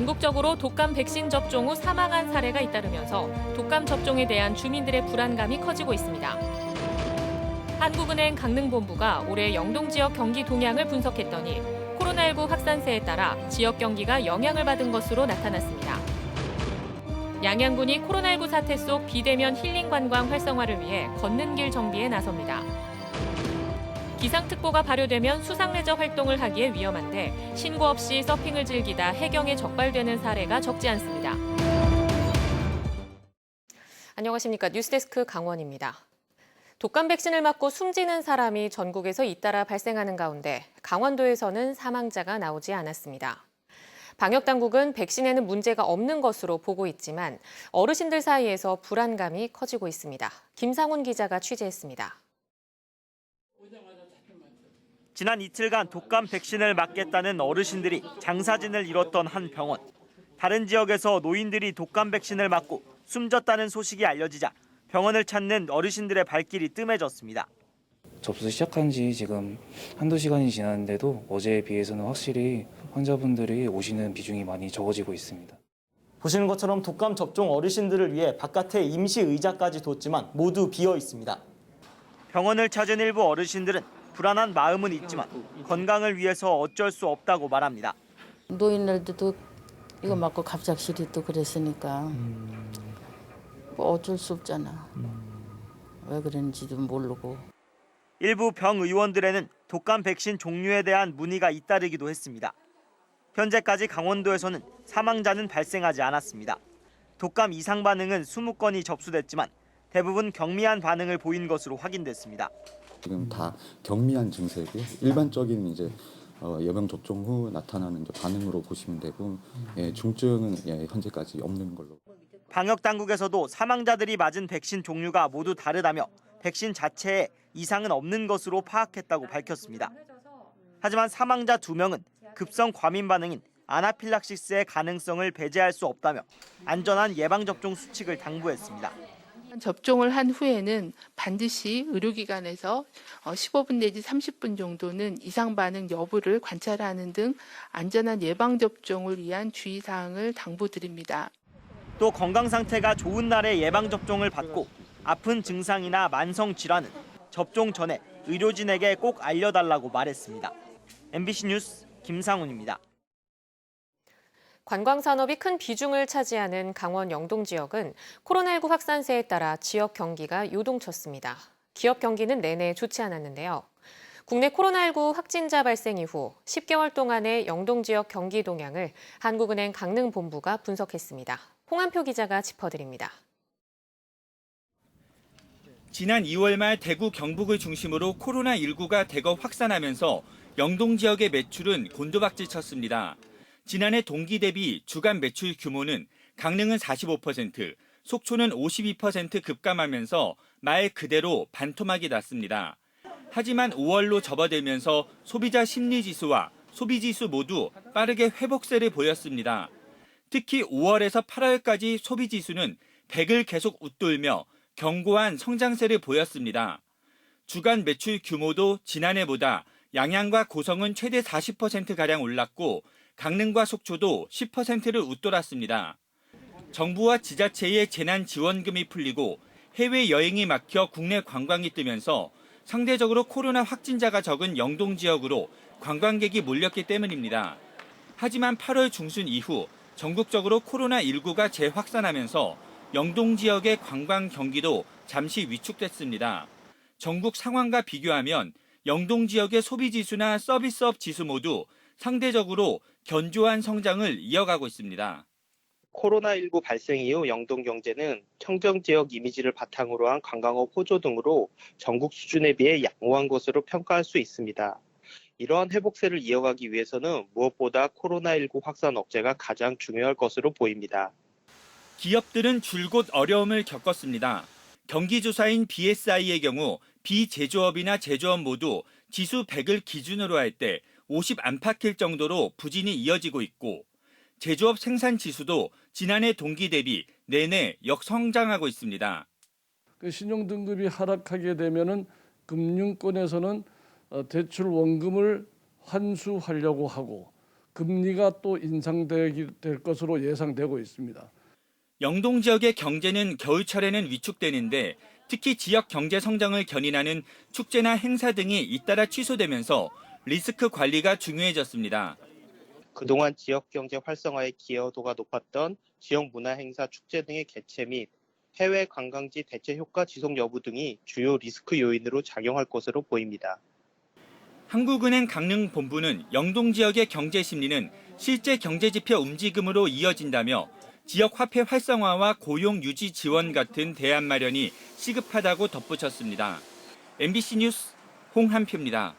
전국적으로 독감 백신 접종 후 사망한 사례가 잇따르면서 독감 접종에 대한 주민들의 불안감이 커지고 있습니다. 한국은행 강릉본부가 올해 영동 지역 경기 동향을 분석했더니 코로나19 확산세에 따라 지역 경기가 영향을 받은 것으로 나타났습니다. 양양군이 코로나19 사태 속 비대면 힐링 관광 활성화를 위해 걷는 길 정비에 나섭니다. 기상특보가 발효되면 수상레저 활동을 하기에 위험한데 신고 없이 서핑을 즐기다 해경에 적발되는 사례가 적지 않습니다. 안녕하십니까. 뉴스데스크 강원입니다. 독감 백신을 맞고 숨지는 사람이 전국에서 잇따라 발생하는 가운데 강원도에서는 사망자가 나오지 않았습니다. 방역당국은 백신에는 문제가 없는 것으로 보고 있지만 어르신들 사이에서 불안감이 커지고 있습니다. 김상훈 기자가 취재했습니다. 지난 이틀간 독감 백신을 맞겠다는 어르신들이 장사진을 이뤘던 한 병원. 다른 지역에서 노인들이 독감 백신을 맞고 숨졌다는 소식이 알려지자 병원을 찾는 어르신들의 발길이 뜸해졌습니다. 접수 시작한 지 지금 한두 시간이 지났는데도 어제에 비해서는 확실히 환자분들이 오시는 비중이 많이 적어지고 있습니다. 보시는 것처럼 독감 접종 어르신들을 위해 바깥에 임시 의자까지 뒀지만 모두 비어 있습니다. 병원을 찾은 일부 어르신들은 불안한 마음은 있지만 건강을 위해서 어쩔 수 없다고 말합니다. 노인들도 이거 맞고 갑작스레 또 그랬으니까 뭐 어쩔 수 없잖아. 왜 그런지도 모르고. 일부 병의원들에는 독감 백신 종류에 대한 문의가 잇따르기도 했습니다. 현재까지 강원도에서는 사망자는 발생하지 않았습니다. 독감 이상 반응은 20건이 접수됐지만 대부분 경미한 반응을 보인 것으로 확인됐습니다. 지금 다 경미한 증세고요. 일반적인 예방 접종 후 나타나는 반응으로 보시면 되고 중증은 현재까지 없는 걸로. 방역 당국에서도 사망자들이 맞은 백신 종류가 모두 다르다며 백신 자체에 이상은 없는 것으로 파악했다고 밝혔습니다. 하지만 사망자 2명은 급성 과민 반응인 아나필락시스의 가능성을 배제할 수 없다며 안전한 예방접종 수칙을 당부했습니다. 접종을 한 후에는 반드시 의료기관에서 15분 내지 30분 정도는 이상 반응 여부를 관찰하는 등 안전한 예방접종을 위한 주의사항을 당부드립니다. 또 건강 상태가 좋은 날에 예방접종을 받고 아픈 증상이나 만성 질환은 접종 전에 의료진에게 꼭 알려달라고 말했습니다. MBC 뉴스 김상훈입니다. 관광산업이 큰 비중을 차지하는 강원 영동 지역은 코로나19 확산세에 따라 지역 경기가 요동쳤습니다. 기업 경기는 내내 좋지 않았는데요. 국내 코로나19 확진자 발생 이후 10개월 동안의 영동 지역 경기 동향을 한국은행 강릉본부가 분석했습니다. 홍한표 기자가 짚어드립니다. 지난 2월 말 대구 경북을 중심으로 코로나19가 대거 확산하면서 영동 지역의 매출은 곤두박질 쳤습니다. 지난해 동기 대비 주간 매출 규모는 강릉은 45%, 속초는 52% 급감하면서 말 그대로 반토막이 났습니다. 하지만 5월로 접어들면서 소비자 심리지수와 소비지수 모두 빠르게 회복세를 보였습니다. 특히 5월에서 8월까지 소비지수는 100을 계속 웃돌며 견고한 성장세를 보였습니다. 주간 매출 규모도 지난해보다 양양과 고성은 최대 40%가량 올랐고 강릉과 속초도 10%를 웃돌았습니다. 정부와 지자체의 재난지원금이 풀리고 해외여행이 막혀 국내 관광이 뜨면서 상대적으로 코로나 확진자가 적은 영동 지역으로 관광객이 몰렸기 때문입니다. 하지만 8월 중순 이후 전국적으로 코로나19가 재확산하면서 영동 지역의 관광 경기도 잠시 위축됐습니다. 전국 상황과 비교하면 영동 지역의 소비지수나 서비스업 지수 모두 상대적으로 견조한 성장을 이어가고 있습니다. 코로나19 발생 이후 영동 경제는 청정 지역 이미지를 바탕으로 한 관광업 호조 등으로 전국 수준에 비해 양호한 것으로 평가할 수 있습니다. 이러한 회복세를 이어가기 위해서는 무엇보다 코로나19 확산 억제가 가장 중요할 것으로 보입니다. 기업들은 줄곧 어려움을 겪었습니다. 경기조사인 BSI의 경우 비제조업이나 제조업 모두 지수 100을 기준으로 할 때 50 안팎일 정도로 부진이 이어지고 있고 제조업 생산 지수도 지난해 동기 대비 내내 역성장하고 있습니다. 신용 등급이 하락하게 되면은 금융권에서는 대출 원금을 환수하려고 하고 금리가 또 인상될 것으로 예상되고 있습니다. 영동 지역의 경제는 겨울철에는 위축되는데 특히 지역 경제 성장을 견인하는 축제나 행사 등이 잇따라 취소되면서 리스크 관리가 중요해졌습니다. 그동안 지역 경제 활성화의 기여도가 높았던 지역 문화 행사 축제 등의 개최 및 해외 관광지 대체 효과 지속 여부 등이 주요 리스크 요인으로 작용할 것으로 보입니다. 한국은행 강릉본부는 영동 지역의 경제 심리는 실제 경제 지표 움직임으로 이어진다며 지역 화폐 활성화와 고용 유지 지원 같은 대안 마련이 시급하다고 덧붙였습니다. MBC 뉴스 홍한표입니다.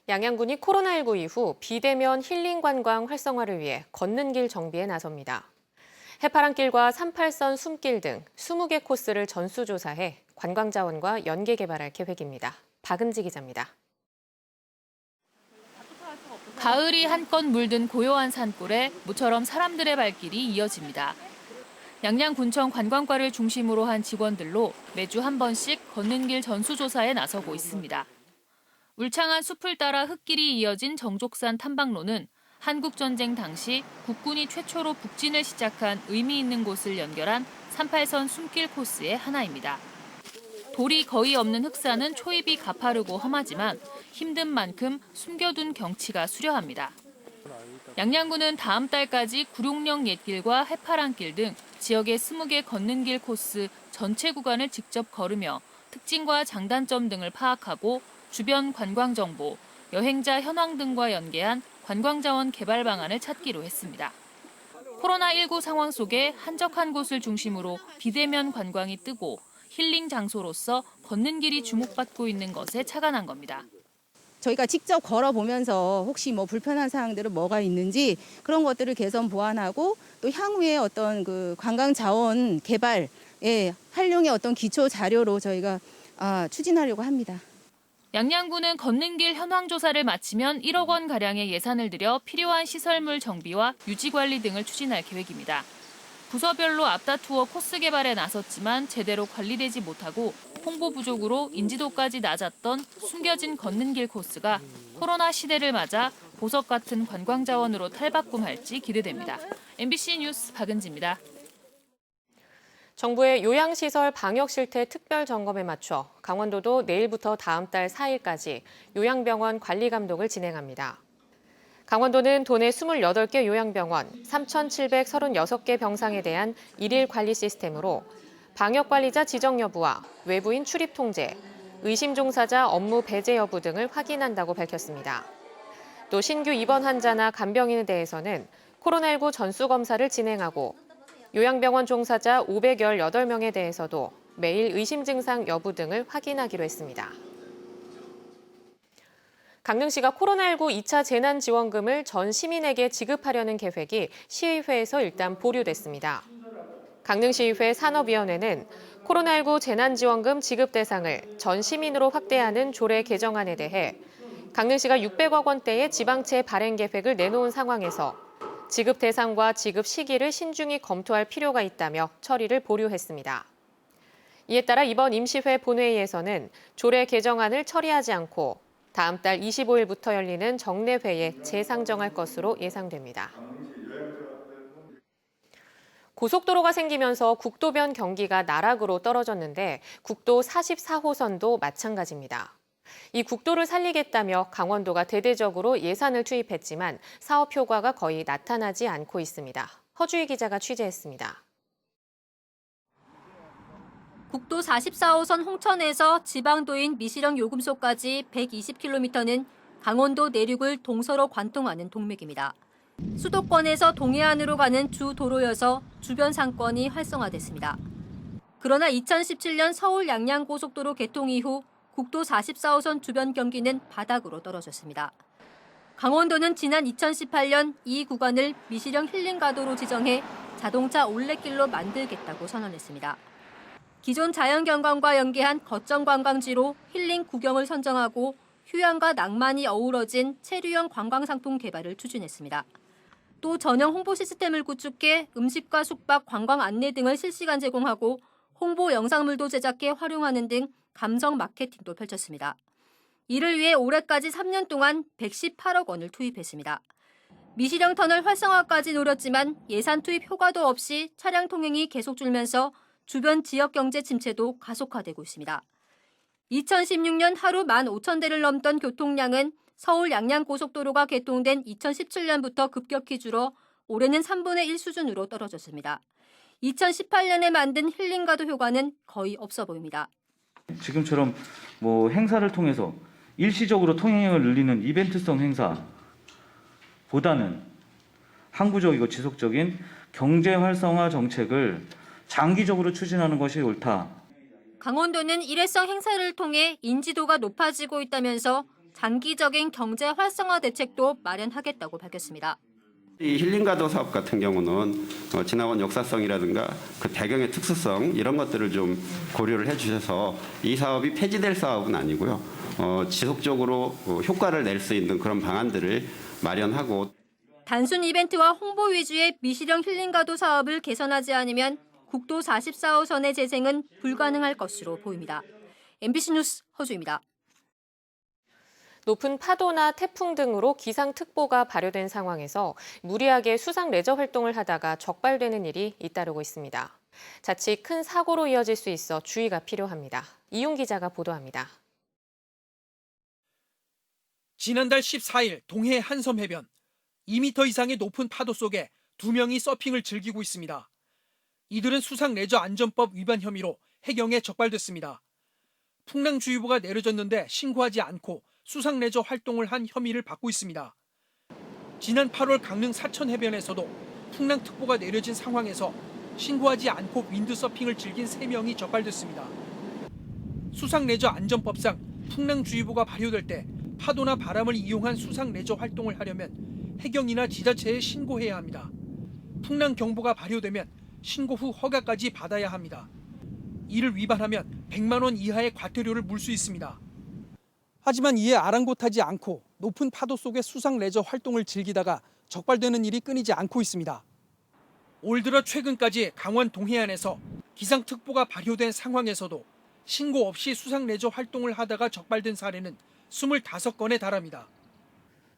양양군이 코로나19 이후 비대면 힐링 관광 활성화를 위해 걷는 길 정비에 나섭니다. 해파랑길과 38선 숨길 등 20개 코스를 전수조사해 관광자원과 연계 개발할 계획입니다. 박은지 기자입니다. 가을이 한껏 물든 고요한 산골에 모처럼 사람들의 발길이 이어집니다. 양양군청 관광과를 중심으로 한 직원들로 매주 한 번씩 걷는 길 전수조사에 나서고 있습니다. 울창한 숲을 따라 흙길이 이어진 정족산 탐방로는 한국전쟁 당시 국군이 최초로 북진을 시작한 의미 있는 곳을 연결한 38선 숨길 코스의 하나입니다. 돌이 거의 없는 흑산은 초입이 가파르고 험하지만 힘든 만큼 숨겨둔 경치가 수려합니다. 양양군은 다음 달까지 구룡령 옛길과 해파랑길 등 지역의 20개 걷는 길 코스 전체 구간을 직접 걸으며 특징과 장단점 등을 파악하고 주변 관광 정보, 여행자 현황 등과 연계한 관광자원 개발 방안을 찾기로 했습니다. 코로나19 상황 속에 한적한 곳을 중심으로 비대면 관광이 뜨고 힐링 장소로서 걷는 길이 주목받고 있는 것에 착안한 겁니다. 저희가 직접 걸어보면서 혹시 뭐 불편한 사항들은 뭐가 있는지 그런 것들을 개선 보완하고 또 향후에 어떤 그 관광 자원 개발에 활용의 어떤 기초 자료로 저희가 추진하려고 합니다. 양양군은 걷는 길 현황 조사를 마치면 1억 원 가량의 예산을 들여 필요한 시설물 정비와 유지 관리 등을 추진할 계획입니다. 부서별로 앞다투어 코스 개발에 나섰지만 제대로 관리되지 못하고 홍보 부족으로 인지도까지 낮았던 숨겨진 걷는 길 코스가 코로나 시대를 맞아 보석 같은 관광 자원으로 탈바꿈할지 기대됩니다. MBC 뉴스 박은지입니다. 정부의 요양시설 방역실태 특별 점검에 맞춰 강원도도 내일부터 다음 달 4일까지 요양병원 관리 감독을 진행합니다. 강원도는 도내 28개 요양병원 3,736개 병상에 대한 일일 관리 시스템으로 방역관리자 지정 여부와 외부인 출입 통제, 의심 종사자 업무 배제 여부 등을 확인한다고 밝혔습니다. 또 신규 입원 환자나 간병인에 대해서는 코로나19 전수검사를 진행하고 요양병원 종사자 518명에 대해서도 매일 의심 증상 여부 등을 확인하기로 했습니다. 강릉시가 코로나19 2차 재난지원금을 전 시민에게 지급하려는 계획이 시의회에서 일단 보류됐습니다. 강릉시의회 산업위원회는 코로나19 재난지원금 지급 대상을 전 시민으로 확대하는 조례 개정안에 대해 강릉시가 600억 원대의 지방채 발행 계획을 내놓은 상황에서 지급 대상과 지급 시기를 신중히 검토할 필요가 있다며 처리를 보류했습니다. 이에 따라 이번 임시회 본회의에서는 조례 개정안을 처리하지 않고 다음 달 25일부터 열리는 정례회에 재상정할 것으로 예상됩니다. 고속도로가 생기면서 국도변 경기가 나락으로 떨어졌는데 국도 44호선도 마찬가지입니다. 이 국도를 살리겠다며 강원도가 대대적으로 예산을 투입했지만 사업 효과가 거의 나타나지 않고 있습니다. 허주희 기자가 취재했습니다. 국도 44호선 홍천에서 지방도인 미시령 요금소까지 120km는 강원도 내륙을 동서로 관통하는 동맥입니다. 수도권에서 동해안으로 가는 주 도로여서 주변 상권이 활성화됐습니다. 그러나 2017년 서울 양양고속도로 개통 이후 국도 44호선 주변 경기는 바닥으로 떨어졌습니다. 강원도는 지난 2018년 이 구간을 미시령 힐링가도로 지정해 자동차 올레길로 만들겠다고 선언했습니다. 기존 자연경관과 연계한 거점 관광지로 힐링 구경을 선정하고 휴양과 낭만이 어우러진 체류형 관광상품 개발을 추진했습니다. 또 전형 홍보 시스템을 구축해 음식과 숙박, 관광 안내 등을 실시간 제공하고 홍보 영상물도 제작해 활용하는 등 감성 마케팅도 펼쳤습니다. 이를 위해 올해까지 3년 동안 118억 원을 투입했습니다. 미시령 터널 활성화까지 노렸지만 예산 투입 효과도 없이 차량 통행이 계속 줄면서 주변 지역 경제 침체도 가속화되고 있습니다. 2016년 하루 15,000대를 넘던 교통량은 서울 양양고속도로가 개통된 2017년부터 급격히 줄어 올해는 3분의 1 수준으로 떨어졌습니다. 2018년에 만든 힐링가도 효과는 거의 없어 보입니다. 지금처럼 행사를 통해서 일시적으로 통행량을 늘리는 이벤트성 행사보다는 항구적이고 지속적인 경제 활성화 정책을 장기적으로 추진하는 것이 옳다. 강원도는 일회성 행사를 통해 인지도가 높아지고 있다면서 장기적인 경제 활성화 대책도 마련하겠다고 밝혔습니다. 이 힐링가도 사업 같은 경우는 지나온 역사성이라든가 그 배경의 특수성 이런 것들을 좀 고려를 해주셔서 이 사업이 폐지될 사업은 아니고요. 지속적으로 효과를 낼 수 있는 그런 방안들을 마련하고 단순 이벤트와 홍보 위주의 미시령 힐링가도 사업을 개선하지 않으면 국도 44호선의 재생은 불가능할 것으로 보입니다. MBC 뉴스 허주입니다. 높은 파도나 태풍 등으로 기상특보가 발효된 상황에서 무리하게 수상 레저 활동을 하다가 적발되는 일이 잇따르고 있습니다. 자칫 큰 사고로 이어질 수 있어 주의가 필요합니다. 이용 기자가 보도합니다. 지난달 14일 동해 한섬 해변 2m 이상의 높은 파도 속에 2명이 서핑을 즐기고 있습니다. 이들은 수상 레저 안전법 위반 혐의로 해경에 적발됐습니다. 풍랑주의보가 내려졌는데 신고하지 않고 수상 레저 활동을 한 혐의를 받고 있습니다. 지난 8월 강릉 사천 해변에서도 풍랑특보가 내려진 상황에서 신고하지 않고 윈드서핑을 즐긴 3명이 적발됐습니다. 수상 레저 안전법상 풍랑주의보가 발효될 때 파도나 바람을 이용한 수상 레저 활동을 하려면 해경이나 지자체에 신고해야 합니다. 풍랑경보가 발효되면 신고 후 허가까지 받아야 합니다. 이를 위반하면 100만 원 이하의 과태료를 물 수 있습니다. 하지만 이에 아랑곳하지 않고 높은 파도 속의 수상 레저 활동을 즐기다가 적발되는 일이 끊이지 않고 있습니다. 올 들어 최근까지 강원 동해안에서 기상특보가 발효된 상황에서도 신고 없이 수상 레저 활동을 하다가 적발된 사례는 25건에 달합니다.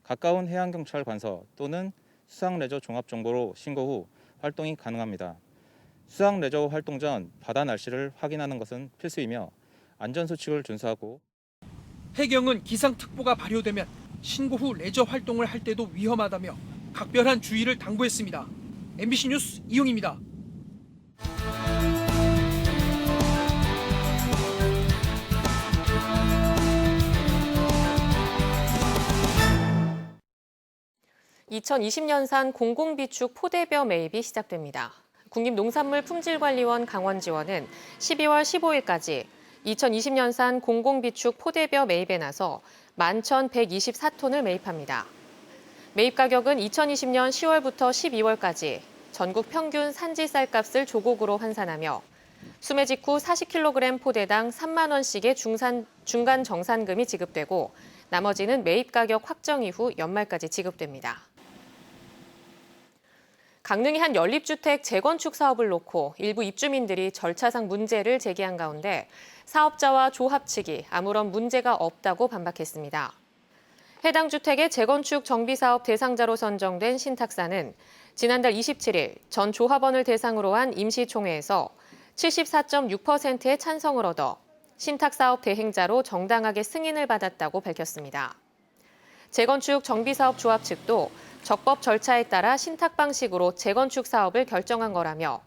가까운 해양경찰 관서 또는 수상레저 종합정보로 신고 후 활동이 가능합니다. 수상레저 활동 전 바다 날씨를 확인하는 것은 필수이며 안전수칙을 준수하고 해경은 기상특보가 발효되면 신고 후 레저 활동을 할 때도 위험하다며 각별한 주의를 당부했습니다. MBC 뉴스 이용입니다. (2020년산) 공공비축 포대벼 매입이 시작됩니다. 국립농산물품질관리원 강원지원은 12월 15일까지 2020년산 공공비축 포대벼 매입에 나서 11,124톤을 매입합니다. 매입 가격은 2020년 10월부터 12월까지 전국 평균 산지 쌀값을 조곡으로 환산하며 수매 직후 40kg 포대당 3만 원씩의 중간 정산금이 지급되고 나머지는 매입 가격 확정 이후 연말까지 지급됩니다. 강릉의 한 연립주택 재건축 사업을 놓고 일부 입주민들이 절차상 문제를 제기한 가운데 사업자와 조합 측이 아무런 문제가 없다고 반박했습니다. 해당 주택의 재건축 정비사업 대상자로 선정된 신탁사는 지난달 27일 전 조합원을 대상으로 한 임시총회에서 74.6%의 찬성을 얻어 신탁사업 대행자로 정당하게 승인을 받았다고 밝혔습니다. 재건축 정비사업 조합 측도 적법 절차에 따라 신탁 방식으로 재건축 사업을 결정한 거라며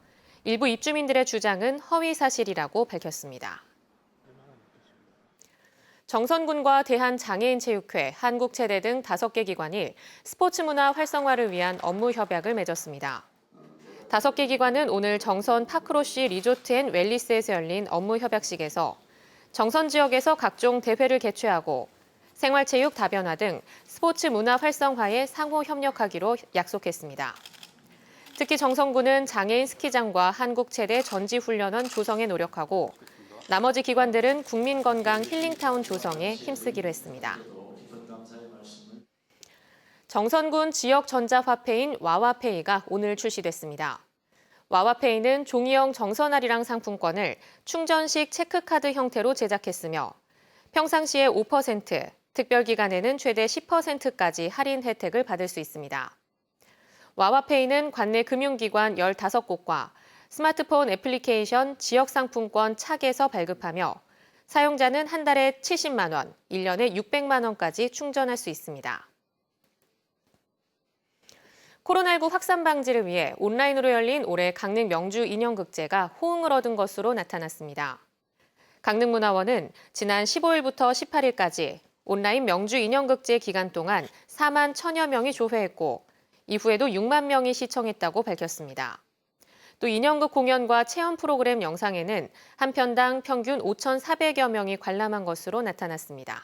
일부 입주민들의 주장은 허위 사실이라고 밝혔습니다. 정선군과 대한장애인체육회, 한국체대 등 5개 기관이 스포츠 문화 활성화를 위한 업무 협약을 맺었습니다. 5개 기관은 오늘 정선 파크로시 리조트 앤 웰리스에서 열린 업무 협약식에서 정선 지역에서 각종 대회를 개최하고 생활체육 다변화 등 스포츠 문화 활성화에 상호 협력하기로 약속했습니다. 특히 정선군은 장애인 스키장과 한국체대 전지훈련원 조성에 노력하고 나머지 기관들은 국민건강 힐링타운 조성에 힘쓰기로 했습니다. 정선군 지역 전자화폐인 와와페이가 오늘 출시됐습니다. 와와페이는 종이형 정선아리랑 상품권을 충전식 체크카드 형태로 제작했으며 평상시에 5%, 특별기간에는 최대 10%까지 할인 혜택을 받을 수 있습니다. 와와페이는 관내 금융기관 15곳과 스마트폰 애플리케이션 지역상품권 착에서 발급하며 사용자는 한 달에 70만 원, 1년에 600만 원까지 충전할 수 있습니다. 코로나19 확산 방지를 위해 온라인으로 열린 올해 강릉 명주 인형극제가 호응을 얻은 것으로 나타났습니다. 강릉문화원은 지난 15일부터 18일까지 온라인 명주 인형극제 기간 동안 4만 1,000여 명이 조회했고 이후에도 6만 명이 시청했다고 밝혔습니다. 또 인형극 공연과 체험 프로그램 영상에는 한 편당 평균 5,400여 명이 관람한 것으로 나타났습니다.